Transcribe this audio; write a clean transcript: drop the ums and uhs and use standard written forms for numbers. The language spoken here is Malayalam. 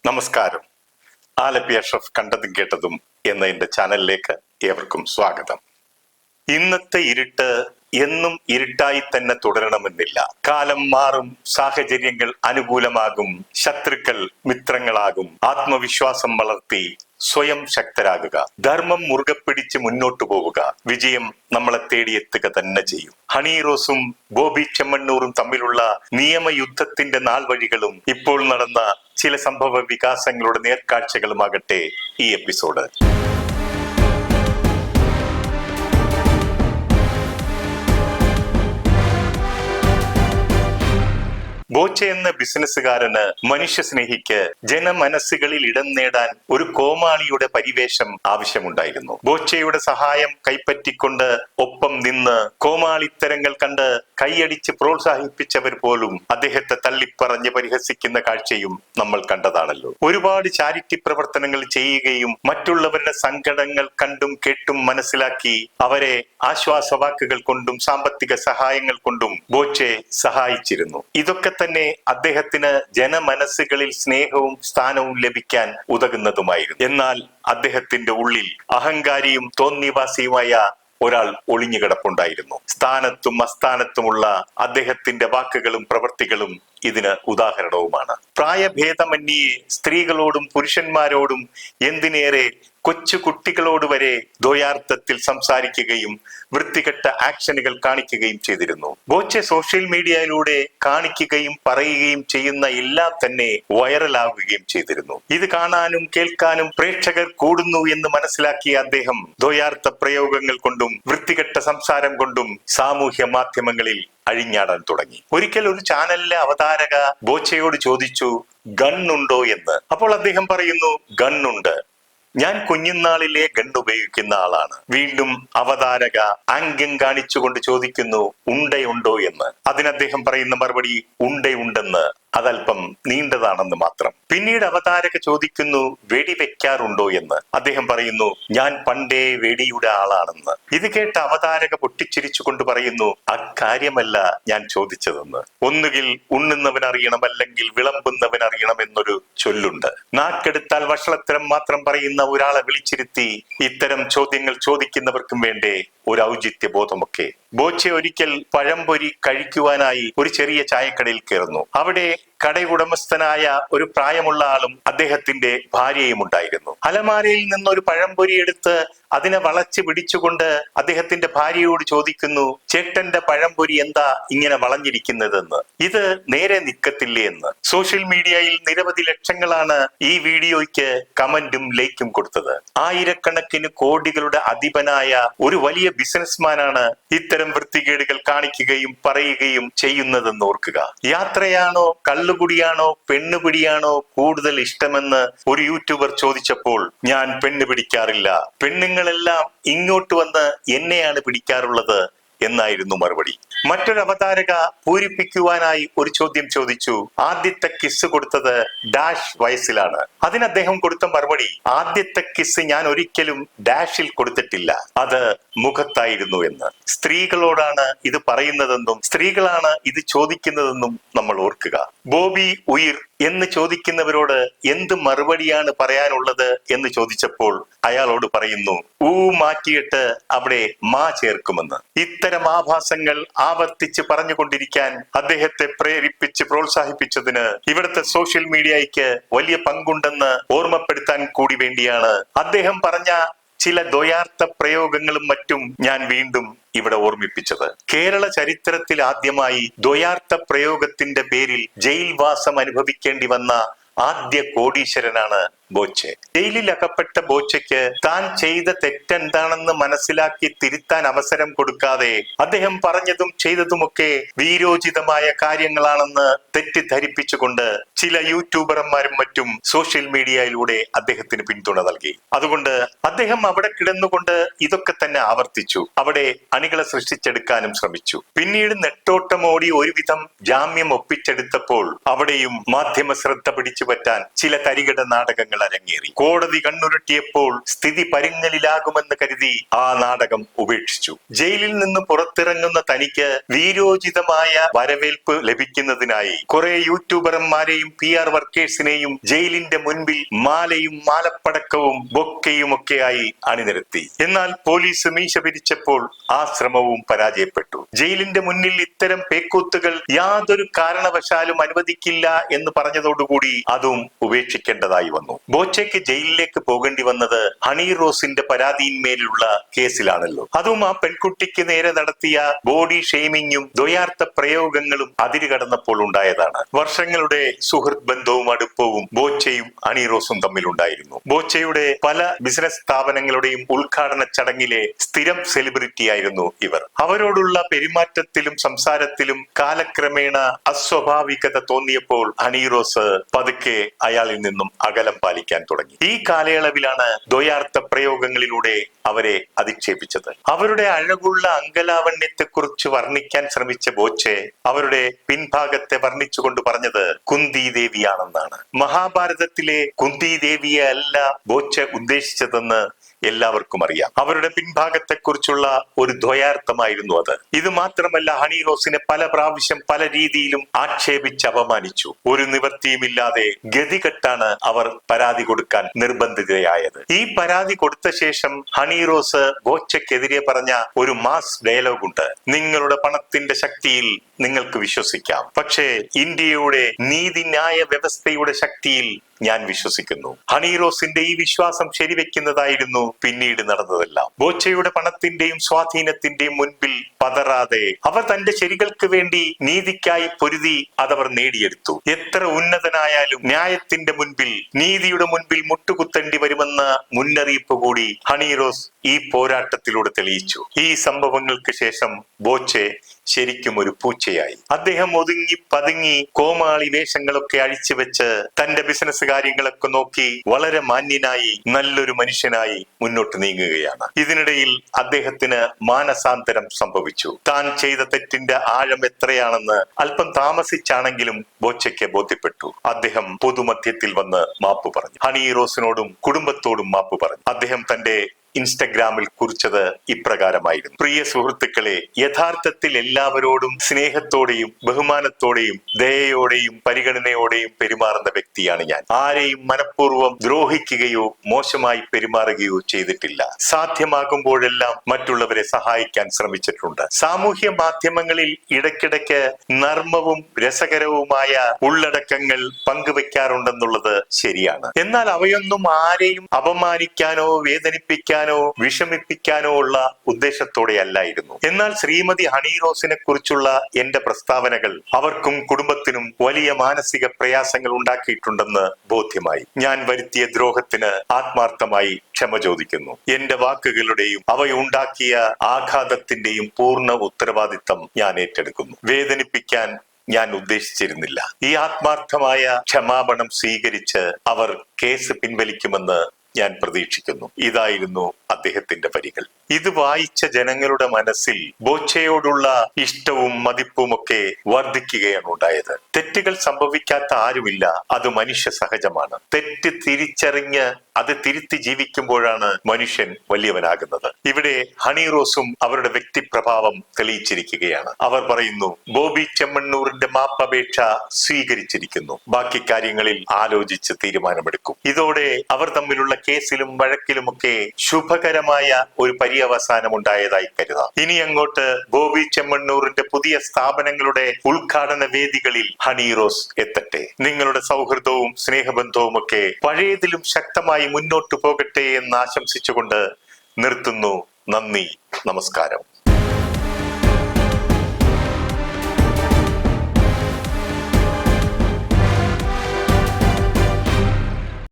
നമസ്കാരം. ആലപ്പി അഷ്റഫ് കണ്ടതും കേട്ടതും എന്ന എന്റെ ചാനലിലേക്ക് ഏവർക്കും സ്വാഗതം. ഇന്നത്തെ ഇരുട്ട് എന്നും ഇരുട്ടായി തന്നെ തുടരണമെന്നില്ല. കാലം മാറും, സാഹചര്യങ്ങൾ അനുകൂലമാകും, ശത്രുക്കൾ മിത്രങ്ങളാകും. ആത്മവിശ്വാസം വളർത്തി സ്വയം ശക്തരാകുക, ധർമ്മം മുറുകെ പിടിച്ച് മുന്നോട്ടു പോവുക. വിജയം നമ്മളെ തേടിയെത്തുക തന്നെ ചെയ്യും. ഹണി റോസും ബോബി ചെമ്മണ്ണൂറും തമ്മിലുള്ള നിയമയുദ്ധത്തിന്റെ നാൾ വഴികളും ഇപ്പോൾ നടന്ന ചില സംഭവ വികാസങ്ങളുടെ നേർക്കാഴ്ചകളുമാകട്ടെ ഈ എപ്പിസോഡ്. ബോച്ചെ എന്ന ബിസിനസ്സുകാരന് മനുഷ്യ സ്നേഹിക്ക് ജനമനസ്സുകളിൽ ഇടം നേടാൻ ഒരു കോമാളിയുടെ പരിവേഷം ആവശ്യമുണ്ടായിരുന്നു. ബോച്ചയുടെ സഹായം കൈപ്പറ്റിക്കൊണ്ട് ഒപ്പം നിന്ന് കോമാളിത്തരങ്ങൾ കണ്ട് കൈയടിച്ച് പ്രോത്സാഹിപ്പിച്ചവർ പോലും അദ്ദേഹത്തെ തള്ളിപ്പറഞ്ഞ് പരിഹസിക്കുന്ന കാഴ്ചയും നമ്മൾ കണ്ടതാണല്ലോ. ഒരുപാട് ചാരിറ്റി പ്രവർത്തനങ്ങൾ ചെയ്യുകയും മറ്റുള്ളവരുടെ സങ്കടങ്ങൾ കണ്ടും കേട്ടും മനസ്സിലാക്കി അവരെ ആശ്വാസവാക്കുകൾ കൊണ്ടും സാമ്പത്തിക സഹായങ്ങൾ കൊണ്ടും ബോച്ചെ സഹായിച്ചിരുന്നു. ഇതൊക്കെ തന്നെ അദ്ദേഹത്തിന് ജനമനസ്സുകളിൽ സ്നേഹവും സ്ഥാനവും ലഭിക്കാൻ ഉതകുന്നതുമായിരുന്നു. എന്നാൽ അദ്ദേഹത്തിന്റെ ഉള്ളിൽ അഹങ്കാരിയും തോന്നിവാസിയുമായ ഒരാൾ ഒളിഞ്ഞുകിടപ്പുണ്ടായിരുന്നു. സ്ഥാനത്തും അസ്ഥാനത്തുമുള്ള അദ്ദേഹത്തിന്റെ വാക്കുകളും പ്രവൃത്തികളും ഇതിന് ഉദാഹരണവുമാണ്. പ്രായഭേദമന്യേ സ്ത്രീകളോടും പുരുഷന്മാരോടും എന്തിനേറെ കൊച്ചു കുട്ടികളോട് വരെ ദ്വയാർത്ഥത്തിൽ സംസാരിക്കുകയും വൃത്തികെട്ട ആക്ഷനുകൾ കാണിക്കുകയും ചെയ്തിരുന്നു. ബോച്ചെ സോഷ്യൽ മീഡിയയിലൂടെ കാണിക്കുകയും പറയുകയും ചെയ്യുന്ന എല്ലാം തന്നെ വൈറലാവുകയും ചെയ്തിരുന്നു. ഇത് കാണാനും കേൾക്കാനും പ്രേക്ഷകർ കൂടുന്നു എന്ന് മനസ്സിലാക്കിയ അദ്ദേഹം ദ്വയാർത്ഥ പ്രയോഗങ്ങൾ കൊണ്ടും വൃത്തികെട്ട സംസാരം കൊണ്ടും സാമൂഹ്യ മാധ്യമങ്ങളിൽ അഴിഞ്ഞാടാൻ തുടങ്ങി. ഒരിക്കൽ ഒരു ചാനലിലെ അവതാരക ബോച്ചയോട് ചോദിച്ചു, ഗണ്ണുണ്ടോ എന്ന്. അപ്പോൾ അദ്ദേഹം പറയുന്നു, ഗണ്ണുണ്ട്, ഞാൻ കുഞ്ഞുനാളിലെ ഗൺ ഉപയോഗിക്കുന്ന ആളാണ്. വീണ്ടും അവതാരക ആംഗ്യം കാണിച്ചുകൊണ്ട് ചോദിക്കുന്നു, ഉണ്ടയുണ്ടോ എന്ന്. അതിന് അദ്ദേഹം പറയുന്ന മറുപടി, ഉണ്ടയുണ്ടെന്ന്, അതല്പം നീണ്ടതാണെന്ന് മാത്രം. പിന്നീട് അവതാരക ചോദിക്കുന്നു, വെടി വെക്കാറുണ്ടോ എന്ന്. അദ്ദേഹം പറയുന്നു, ഞാൻ പണ്ടേ വെടിയുടെ ആളാണെന്ന്. ഇത് കേട്ട അവതാരക പൊട്ടിച്ചിരിച്ചുകൊണ്ട് പറയുന്നു, അക്കാര്യമല്ല ഞാൻ ചോദിച്ചതെന്ന്. ഒന്നുകിൽ ഉണ്ണുന്നവൻ അറിയണം, അല്ലെങ്കിൽ വിളമ്പുന്നവൻ അറിയണം എന്നൊരു ചൊല്ലുണ്ട്. നാക്കെടുത്താൽ വഷളത്തരം മാത്രം പറയുന്ന ഒരാളെ വിളിച്ചിരുത്തി ഇത്തരം ചോദ്യങ്ങൾ ചോദിക്കുന്നവർക്കും വേണ്ടേ ഒരു ഔചിത്യ ബോധമൊക്കെ. ബോച്ചെ ഒരിക്കൽ പഴംപൊരി കഴിക്കുവാനായി ഒരു ചെറിയ ചായക്കടയിൽ കയറുന്നു. അവിടെ കടയുടമസ്ഥനായ ഒരു പ്രായമുള്ള ആളും അദ്ദേഹത്തിന്റെ ഭാര്യയും ഉണ്ടായിരുന്നു. അലമാരയിൽ നിന്നൊരു പഴംപൊരി എടുത്ത് അതിനെ വളച്ച് പിടിച്ചുകൊണ്ട് അദ്ദേഹത്തിന്റെ ഭാര്യയോട് ചോദിക്കുന്നു, ചേട്ടന്റെ പഴംപൊരി എന്താ ഇങ്ങനെ വളഞ്ഞിരിക്കുന്നതെന്ന്, ഇത് നേരെ നിൽക്കത്തില്ലേ എന്ന്. സോഷ്യൽ മീഡിയയിൽ നിരവധി ലക്ഷങ്ങളാണ് ഈ വീഡിയോയ്ക്ക് കമന്റും ലൈക്കും കൊടുത്തത്. ആയിരക്കണക്കിന് കോടികളുടെ അധിപനായ ഒരു വലിയ ബിസിനസ്മാനാണ് ഇത്തരം വൃത്തികേടുകൾ കാണിക്കുകയും പറയുകയും ചെയ്യുന്നതെന്ന് ഓർക്കുക. യാത്രയാണോ കള്ളുകുടിയാണോ പെണ്ണുപിടിയാണോ കൂടുതൽ ഇഷ്ടമെന്ന് ഒരു യൂട്യൂബർ ചോദിച്ചപ്പോൾ ഞാൻ പെണ്ണ് പിടിക്കാറില്ല, പെണ്ണുങ്ങളെല്ലാം ഇങ്ങോട്ട് വന്ന് എന്നെയാണ് പിടിക്കാറുള്ളത് എന്നായിരുന്നു മറുപടി. മറ്റൊരു അവതാരക പൂരിപ്പിക്കുവാനായി ഒരു ചോദ്യം ചോദിച്ചു, ആദ്യത്തെ കിസ് കൊടുത്തത് ഡാഷ് വയസ്സിലാണ്. അതിന് അദ്ദേഹം കൊടുത്ത മറുപടി, ആദ്യത്തെ കിസ് ഞാൻ ഒരിക്കലും ഡാഷിൽ കൊടുത്തിട്ടില്ല, അത് മുഖത്തായിരുന്നു എന്ന്. സ്ത്രീകളോടാണ് ഇത് പറയുന്നതെന്നും സ്ത്രീകളാണ് ഇത് ചോദിക്കുന്നതെന്നും നമ്മൾ ഓർക്കുക. ബോബി ഉയിർ എന്ന് ചോദിക്കുന്നവരോട് എന്ത് മറുപടിയാണ് പറയാനുള്ളത് എന്ന് ചോദിച്ചപ്പോൾ അയാളോട് പറയുന്നു, ഊ മാറ്റിയിട്ട് അവിടെ മാ ചേർക്കുമെന്ന്. ഇത്തരം ആഭാസങ്ങൾ ആവർത്തിച്ച് പറഞ്ഞുകൊണ്ടിരിക്കാൻ അദ്ദേഹത്തെ പ്രേരിപ്പിച്ച് പ്രോത്സാഹിപ്പിച്ചതിന് ഇവിടുത്തെ സോഷ്യൽ മീഡിയയ്ക്ക് വലിയ പങ്കുണ്ടെന്ന് ഓർമ്മപ്പെടുത്താൻ കൂടി വേണ്ടിയാണ് അദ്ദേഹം പറഞ്ഞ ചില ദ്വയാർത്ഥ പ്രയോഗങ്ങളും മറ്റും ഞാൻ വീണ്ടും ഇവിടെ ഓർമ്മിപ്പിച്ചത്. കേരള ചരിത്രത്തിൽ ആദ്യമായി ദ്വയാർത്ഥ പ്രയോഗത്തിന്റെ പേരിൽ ജയിൽവാസം അനുഭവിക്കേണ്ടി വന്ന ആദ്യ കോടീശ്വരനാണ് ബോച്ചെ. ജയിലിൽ അകപ്പെട്ട ബോച്ചയ്ക്ക് താൻ ചെയ്ത തെറ്റെന്താണെന്ന് മനസ്സിലാക്കി തിരുത്താൻ അവസരം കൊടുക്കാതെ അദ്ദേഹം പറഞ്ഞതും ചെയ്തതുമൊക്കെ വീരോചിതമായ കാര്യങ്ങളാണെന്ന് തെറ്റിദ്ധരിപ്പിച്ചുകൊണ്ട് ചില യൂട്യൂബർമാരും മറ്റും സോഷ്യൽ മീഡിയയിലൂടെ അദ്ദേഹത്തിന് പിന്തുണ നൽകി. അതുകൊണ്ട് അദ്ദേഹം അവിടെ കിടന്നുകൊണ്ട് ഇതൊക്കെ തന്നെ ആവർത്തിച്ചു, അവിടെ അണികളെ സൃഷ്ടിച്ചെടുക്കാനും ശ്രമിച്ചു. പിന്നീട് നെട്ടോട്ടമോടി ഒരുവിധം ജാമ്യം ഒപ്പിച്ചെടുത്തപ്പോൾ അവിടെയും മാധ്യമ ശ്രദ്ധ പിടിച്ചു പറ്റാൻ ചില തരികിട നാടകങ്ങൾ നാടകങ്ങൾ അരങ്ങേറി. കോടതി കണ്ണുരുട്ടിയപ്പോൾ സ്ഥിതി പരിങ്ങലിലാകുമെന്ന് കരുതി ആ നാടകം ഉപേക്ഷിച്ചു. ജയിലിൽ നിന്ന് പുറത്തിറങ്ങുന്ന തനിക്ക് വീരോചിതമായ വരവേൽപ്പ് ലഭിക്കുന്നതിനായി കുറെ യൂട്യൂബർമാരെയും PR വർക്കേഴ്സിനെയും ജയിലിന്റെ മുൻപിൽ മാലയും മാലപ്പടക്കവും ബൊക്കയും ഒക്കെയായി അണിനിരത്തി. എന്നാൽ പോലീസ് മീശ പിരിച്ചപ്പോൾ ആ ശ്രമവും പരാജയപ്പെട്ടു. ജയിലിന്റെ മുന്നിൽ ഇത്തരം പേക്കൂത്തുകൾ യാതൊരു കാരണവശാലും അനുവദിക്കില്ല എന്ന് പറഞ്ഞതോടുകൂടി അതും ഉപേക്ഷിക്കേണ്ടതായി വന്നു. ബോച്ചയ്ക്ക് ജയിലിലേക്ക് പോകേണ്ടി വന്നത് ഹണി റോസിന്റെ പരാതിയിന്മേലുള്ള കേസിലാണല്ലോ. അതും ആ പെൺകുട്ടിക്ക് നേരെ നടത്തിയ ബോഡി ഷെയ്മിങ്ങും ദ്വയാർത്ഥ പ്രയോഗങ്ങളും അതിരുകടന്നപ്പോൾ ഉണ്ടായതാണ്. വർഷങ്ങളുടെ സുഹൃത്ത് ബന്ധവും അടുപ്പവും ബോച്ചയും ഹണി റോസും തമ്മിലുണ്ടായിരുന്നു. ബോച്ചയുടെ പല ബിസിനസ് സ്ഥാപനങ്ങളുടെയും ഉദ്ഘാടന ചടങ്ങിലെ സ്ഥിരം സെലിബ്രിറ്റി ആയിരുന്നു ഇവർ. അവരോടുള്ള പെരുമാറ്റത്തിലും സംസാരത്തിലും കാലക്രമേണ അസ്വാഭാവികത തോന്നിയപ്പോൾ ഹണി റോസ് പതുക്കെ അയാളിൽ നിന്നും അകലം പാലിക്കാൻ തുടങ്ങി. ഈ കാലയളവിലാണ് ദ്വയാർത്ഥ പ്രയോഗങ്ങളിലൂടെ അവരെ അധിക്ഷേപിച്ചത്. അവരുടെ അഴകുള്ള അങ്കലാവണ്യത്തെക്കുറിച്ച് വർണ്ണിക്കാൻ ശ്രമിച്ച ബോച്ചെ അവരുടെ പിൻഭാഗത്തെ വർണ്ണിച്ചുകൊണ്ട് പറഞ്ഞത് കുന്തി ദേവിയാണെന്നാണ്. മഹാഭാരതത്തിലെ കുന്തി ദേവിയെ അല്ല ബോച്ച ഉദ്ദേശിച്ചതെന്ന് എല്ലാവർക്കും അറിയാം. അവരുടെ പിൻഭാഗത്തെക്കുറിച്ചുള്ള ഒരു ദ്വയാർത്ഥമായിരുന്നു അത്. ഇത് മാത്രമല്ല, ഹണി റോസിനെ പല പ്രാവശ്യം പല രീതിയിലും ആക്ഷേപിച്ച് അപമാനിച്ചു. ഒരു നിവൃത്തിയുമില്ലാതെ ഗതികെട്ടാണ് അവർ പരാതി കൊടുക്കാൻ നിർബന്ധിതയായത്. ഈ പരാതി കൊടുത്ത ശേഷം ഹണി റോസ് ബോച്ചയ്ക്കെതിരെ പറഞ്ഞ ഒരു മാസ് ഡയലോഗ് ഉണ്ട്. നിങ്ങളുടെ പണത്തിന്റെ ശക്തിയിൽ നിങ്ങൾക്ക് വിശ്വസിക്കാം, പക്ഷേ ഇന്ത്യയുടെ നീതിന്യായ വ്യവസ്ഥയുടെ ശക്തിയിൽ ഞാൻ വിശ്വസിക്കുന്നു. ഹണി റോസിന്റെ ഈ വിശ്വാസം ശരിവെക്കുന്നതായിരുന്നു പിന്നീട് നടന്നതെല്ലാം. ബോച്ചയുടെ പണത്തിന്റെയും സ്വാധീനത്തിന്റെയും മുൻപിൽ പതറാതെ അവർ തന്റെ ശരികൾക്ക് വേണ്ടി നീതിക്കായി പൊരുതി അതവർ നേടിയെടുത്തു. എത്ര ഉന്നതനായാലും ന്യായത്തിന്റെ മുൻപിൽ, നീതിയുടെ മുൻപിൽ മുട്ടുകുത്തേണ്ടി വരുമെന്ന മുന്നറിയിപ്പ് കൂടി ഹണി റോസ് ഈ പോരാട്ടത്തിലൂടെ തെളിയിച്ചു. ഈ സംഭവങ്ങൾക്ക് ശേഷം ബോച്ചെ ശരിക്കും ഒരു പൂച്ചയായി. അദ്ദേഹം ഒതുങ്ങി പതുങ്ങി കോമാളി വേഷങ്ങളൊക്കെ അഴിച്ചുവെച്ച് തന്റെ ബിസിനസ് കാര്യങ്ങളൊക്കെ നോക്കി വളരെ മാന്യനായി നല്ലൊരു മനുഷ്യനായി മുന്നോട്ട് നീങ്ങുകയാണ്. ഇതിനിടയിൽ അദ്ദേഹത്തിന് മാനസാന്തരം സംഭവിച്ചു. താൻ ചെയ്ത തെറ്റിന്റെ ആഴം എത്രയാണെന്ന് അല്പം താമസിച്ചാണെങ്കിലും ബോച്ചയ്ക്ക് ബോധ്യപ്പെട്ടു. അദ്ദേഹം പൊതുമധ്യത്തിൽ വന്ന് മാപ്പ് പറഞ്ഞു. ഹണി റോസിനോടും കുടുംബത്തോടും മാപ്പ് പറഞ്ഞു. അദ്ദേഹം തന്റെ ഇൻസ്റ്റഗ്രാമിൽ കുറിച്ചത് ഇപ്രകാരമായിരുന്നു: പ്രിയ സുഹൃത്തുക്കളെ, യഥാർത്ഥത്തിൽ എല്ലാവരോടും സ്നേഹത്തോടെയും ബഹുമാനത്തോടെയും ദയയോടെയും പരിഗണനയോടെയും പെരുമാറുന്ന വ്യക്തിയാണ് ഞാൻ. ആരെയും മനഃപൂർവ്വം ദ്രോഹിക്കുകയോ മോശമായി പെരുമാറുകയോ ചെയ്തിട്ടില്ല. സാധ്യമാകുമ്പോഴെല്ലാം മറ്റുള്ളവരെ സഹായിക്കാൻ ശ്രമിച്ചിട്ടുണ്ട്. സാമൂഹ്യ മാധ്യമങ്ങളിൽ ഇടയ്ക്കിടയ്ക്ക് നർമ്മവും രസകരവുമായ ഉള്ളടക്കങ്ങൾ പങ്കുവെക്കാറുണ്ടെന്നുള്ളത് ശരിയാണ്. എന്നാൽ അവയൊന്നും ആരെയും അപമാനിക്കാനോ വേദനിപ്പിക്കാനോ വിഷമിപ്പിക്കാനോ ഉള്ള ഉദ്ദേശത്തോടെ അല്ലായിരുന്നു. എന്നാൽ ശ്രീമതി ഹണി റോസിനെ കുറിച്ചുള്ള എന്റെ പ്രസ്താവനകൾ അവർക്കും കുടുംബത്തിനും വലിയ മാനസിക പ്രയാസങ്ങൾ ഉണ്ടാക്കിയിട്ടുണ്ടെന്ന് ബോധ്യമായി. ഞാൻ വരുത്തിയ ദ്രോഹത്തിന് ആത്മാർത്ഥമായി ക്ഷമ ചോദിക്കുന്നു. എന്റെ വാക്കുകളുടെയും അവയുണ്ടാക്കിയ ആഘാതത്തിന്റെയും പൂർണ്ണ ഉത്തരവാദിത്തം ഞാൻ ഏറ്റെടുക്കുന്നു. വേദനിപ്പിക്കാൻ ഞാൻ ഉദ്ദേശിച്ചിരുന്നില്ല. ഈ ആത്മാർത്ഥമായ ക്ഷമാപണം സ്വീകരിച്ച് അവർ കേസ് പിൻവലിക്കുമെന്ന് ഞാൻ പ്രതീക്ഷിക്കുന്നു. ഇതായിരുന്നു അദ്ദേഹത്തിന്റെ വരികൾ. ഇത് വായിച്ച ജനങ്ങളുടെ മനസ്സിൽ ബോച്ചയോടുള്ള ഇഷ്ടവും മതിപ്പും ഒക്കെ വർദ്ധിക്കുകയാണ് ഉണ്ടായത്. തെറ്റുകൾ സംഭവിക്കാത്ത ആരുമില്ല, അത് മനുഷ്യ സഹജമാണ്. തെറ്റ് തിരിച്ചറിഞ്ഞ് അത് തിരുത്തി ജീവിക്കുമ്പോഴാണ് മനുഷ്യൻ വലിയവനാകുന്നത്. ഇവിടെ ഹണി റോസും അവരുടെ വ്യക്തിപ്രഭാവം തെളിയിച്ചിരിക്കുകയാണ്. അവർ പറയുന്നു, ബോബി ചെമ്മണ്ണൂറിന്റെ മാപ്പപേക്ഷ സ്വീകരിച്ചിരിക്കുന്നു, ബാക്കി കാര്യങ്ങളിൽ ആലോചിച്ച് തീരുമാനമെടുക്കും. ഇതോടെ അവർ തമ്മിലുള്ള കേസിലും വഴക്കിലുമൊക്കെ ശുഭകരമായ ഒരു പര്യവസാനം ഉണ്ടായതായി കരുതാം. ഇനി അങ്ങോട്ട് ബോബി ചെമ്മണ്ണൂറിന്റെ പുതിയ സ്ഥാപനങ്ങളുടെ ഉദ്ഘാടന വേദികളിൽ ഹണി റോസ് എത്തട്ടെ. നിങ്ങളുടെ സൗഹൃദവും സ്നേഹബന്ധവും ഒക്കെ പഴയതിലും ശക്തമായി മുന്നോട്ടു പോകട്ടെ എന്ന് ആശംസിച്ചുകൊണ്ട് നിർത്തുന്നു. നന്ദി, നമസ്കാരം.